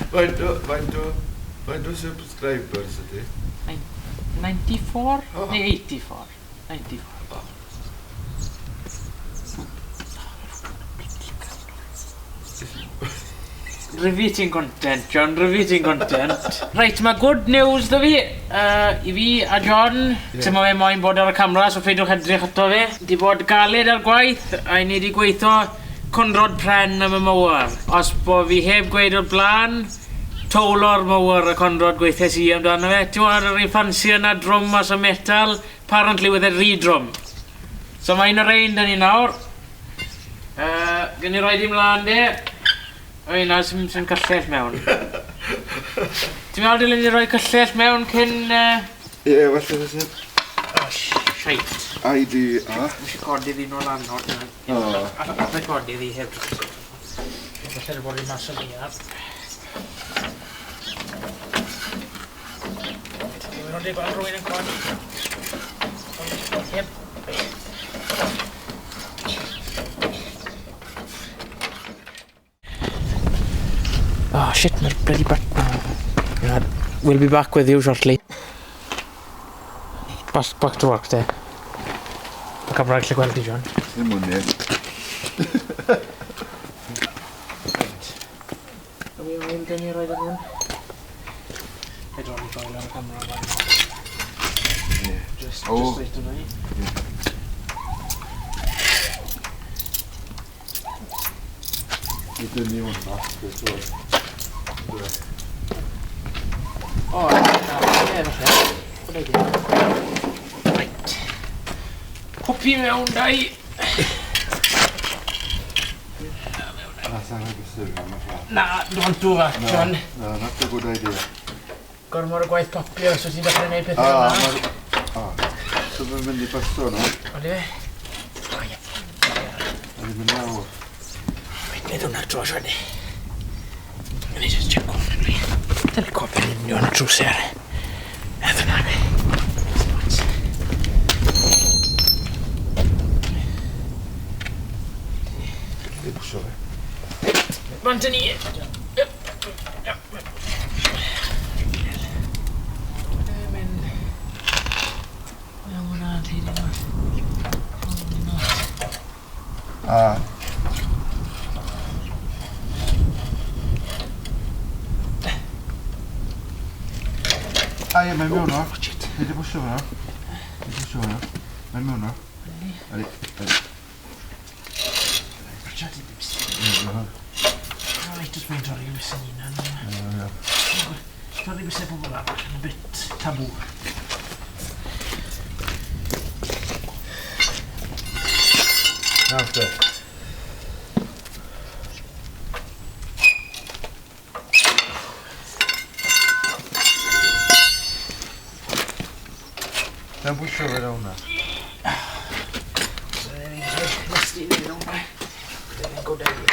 Faint o subscribers ydi? 94? Neu 84? 94. Repeating content, John, repeating content. Reit, mae good news da fi. I fi a John, ti'n mae moyn bod ar y camera, so ffeidwch edrych ato fi. Di bod galed ar gwaith, a ni di gweithio conrod pren am y mower. Os bo fi heb gweud o'r blaen, towlo'r mower y conrod gweithiau si amdano fe. Ti'n mwyn ar ei ffansi yna drum mas o metal, apparently with a re-drum. So mae un o'r ein da ni nawr. Gyn ni roi di mlaen di. O yna sy'n cyllell mewn. Ti'n meddwl dylen ni roi cyllell mewn cyn... Ie, falle fysa. O, shite. IDA. Mwysio codi ddi nôl anod. Alla codi ddi heb drwy. Falle bod i mas o liad. Dwi'n mynd i gweld rhywun yn codi. Heb. Oh shit, my bloody back. We'll be back with you shortly. Back to work there. Mae camera gallu gweld i, John. Ddim hwnni. A fi o'n gen i roed ar hwn. Fedron ni foel ar y camera fan. Just straight away. I dynnu hwnna, beth o'r. O, ie, falle. Gwneud i. Right. Hwpi mewn, dau. Na, sa'n rhaid gysur fan yma. Na, don't do that, John. Na, not a good idea. Gormod o gwaith popio, so ti'n dechrau gwneud pethau yma. So fe'n mynd i basto no? Oli fe? A ddim yn nawr. Wait, neud hwnna dros wedi. Yn ei just check gofyn fi. Dyna gofyn union drwser. Edd yna fi. Di bwsio fe. Bant yn i. Ie, mae'n mewn o. Ni di bwsio fe no. Mae'n mewn o. Ali. Brachadi bibs. Reit, os mae'n torri bys yn unan. Torri bys e pobl arall yn a bit tabw. Nawr te. Mae'n bwysio fe rawn na. So there we go. Let's do it now. Then we go down here.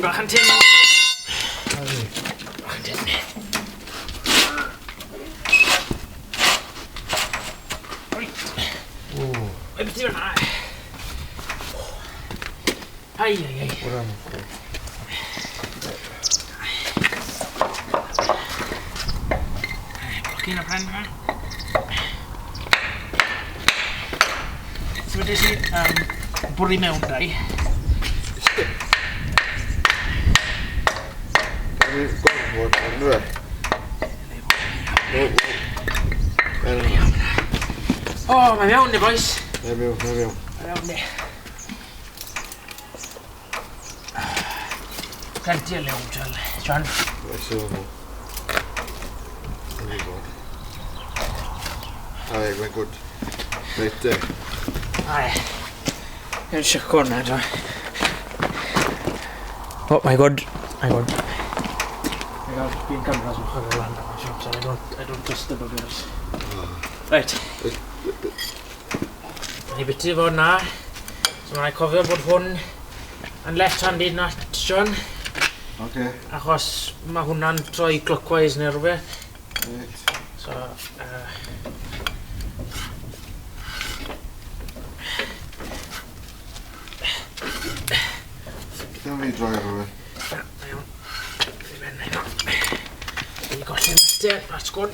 Bach yn tin. Bach yn tin. Ai, beth yw'n hwnna? Ai. Wrra nhw. Blocyn o pren fa. So wedi si bwrdd i mewn dau. Gormod yn fe. O, mae mewn ni, boys. Mae'n mewn. Mae mewn ni. Plenty o lew, John. Mae'n sy'n hwnnw. Mae'n bod. Ai, mae'n gwrdd. Reit de. Ai. Yn siwco hwnna, John. Oh, my God. Being cameras will have a land on my shop, so I don't trust the buggers. Right. Ni biti fod na. So mae'n cofio bod hwn yn left-handed nut, John. Oce. Achos mae hwnna'n troi clockwise neu rhywbeth. Reit. So, Ddim fi droi rhywbeth. Mae o'n... Fi ben hynny. Fi golli'r meter, that's good.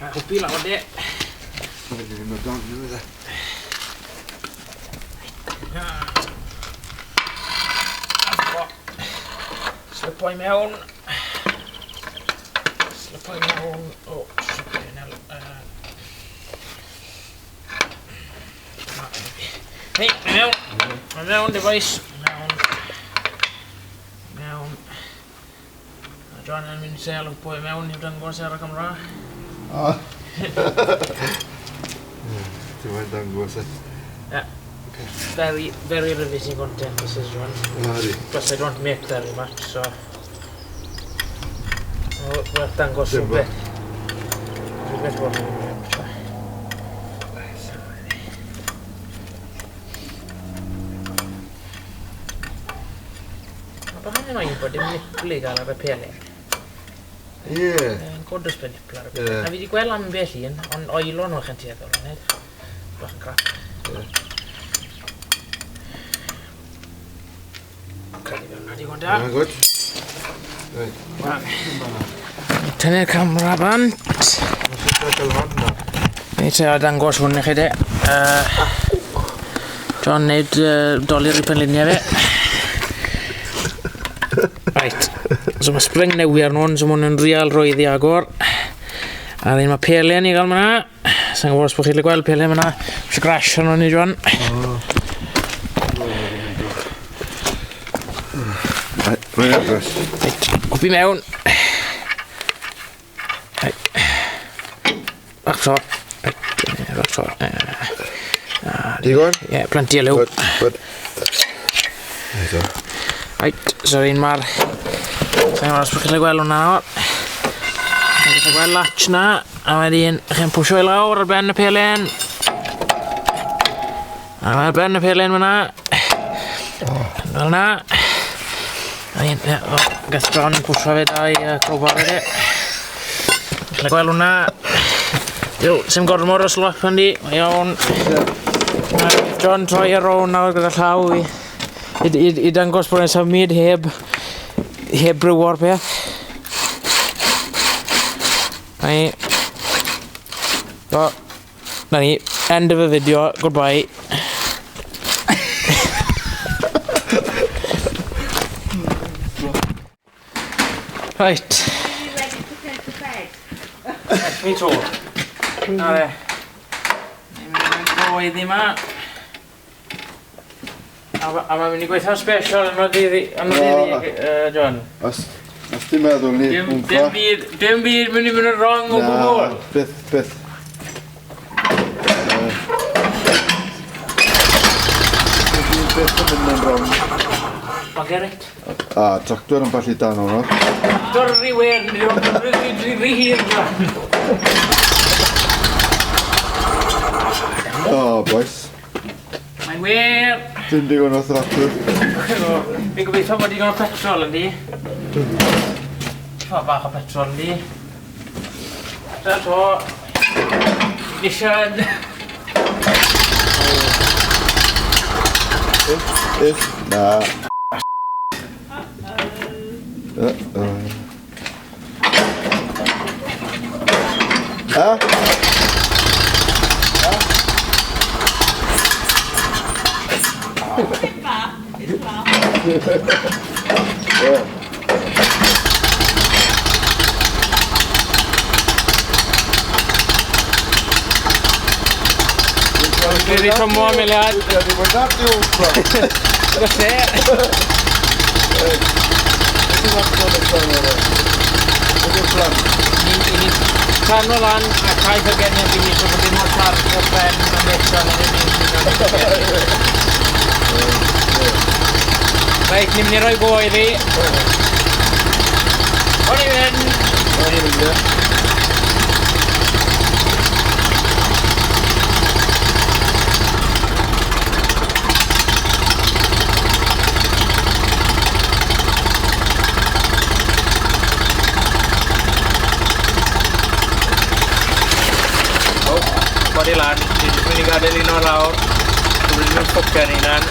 Hwpi lawr de. Dwi'n ddim yn don, ddim yn dda. Slipo i mewn. Slipo i mewn. O, slipo i mewn. Hei, mae mewn. Mae mewn, device. Mewn. John yn mynd i seil hwpo i mewn i'w dangos ar y camera. O. Dwi'n dangos e. Yeah. Very, very riveting content, this is John. Plus I don't make very much, so... Werth dangos rhywbeth. Rhywbeth bod yn mynd. Mae hynny'n oed bod dim nipl i gael ar y pelen. Ie. Yn godus ben nipl ar y pelen. A fi wedi gweld ambell un, ond oilo nhw eich yn tueddol yn ed. Bach yn crap. Digon da. Good. Tynnu'r camera bant. Ni te a dangos hwn i chi de. John neud doli'r i penluniau fe. Right. So mae spring newydd ar nhw'n, so mae nhw'n real roedd i agor. A ddyn mae pelen i gael myna. Sa'n gwybod os bod chi'n gweld pelen myna. Fes y grash ar nhw'n i John. Mae'n agos. Hwpi mewn. Bach tro. Bach tro. Digon? Ie, planti y liw. Good. Right, so un ma'r... Sa'n gwybod os bych chi'n gweld hwnna nawr. Chi'n gweld latch na. A wedyn, chi'n pwysio i lawr ar ben y pelen. A ar ben y pelen fyna. Fel na. Gath John pwysio fe da i crowbar fe de. Chi'n gweld hwnna. Diw, sy'n gormod o slop yn di. Mae iawn. John troi ar rown nawr gyda llaw i dangos bod e'n symud heb bryw o'r peth. Mae... So, na ni. End of the video. Goodbye. Right. Are you ready to go to bed? Me too. A fe. Ni'n mynd i gweithio yma. A mae'n mynd i gweithio special yn o dyddi, John. Os ti'n meddwl ni... Dim byd mynd i mynd yn wrong o gwbl. Byth. Byth yn mynd yn rong. Mae Gerrit. Tractor yn balli dan o'n o. Dorri wen, rhi hir, John. Boys. Mae'n wer. Dim digon o tractor. Fi'n gobeithio bod digon o petrol yn di. Ffa bach o petrol yn di. So, ignition. Na. Geri tomo am eliad. Di bod na di wrtho. Gyda Ni tan o lan a caeth o genion fi so bod dim o'r parc o'r ben a meson yn unig. Reit, ni'n mynd i roi go iddi. On i fynd. body lan. Ni jyst mynd i gadael un o'r lawr. Dwi'n mynd ffocio'n unan.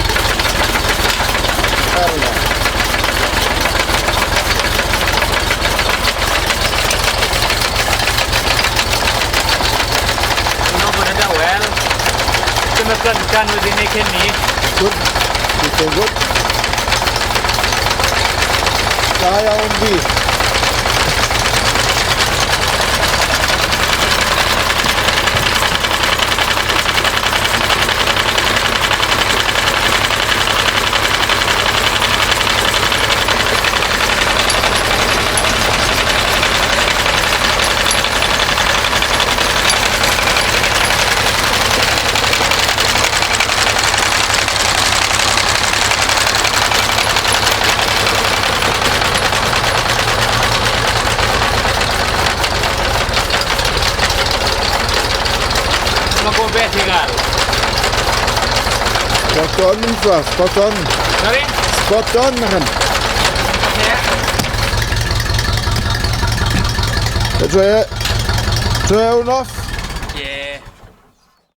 Un o bod yn dawel. Dim y blydan wedi wneud cyn ni. Good. Good. Good. Da iawn fi. Mae go beth i gael. Spot on, infra. Spot on. Sorry? Spot on, nachan. Ie. Dre hwn off.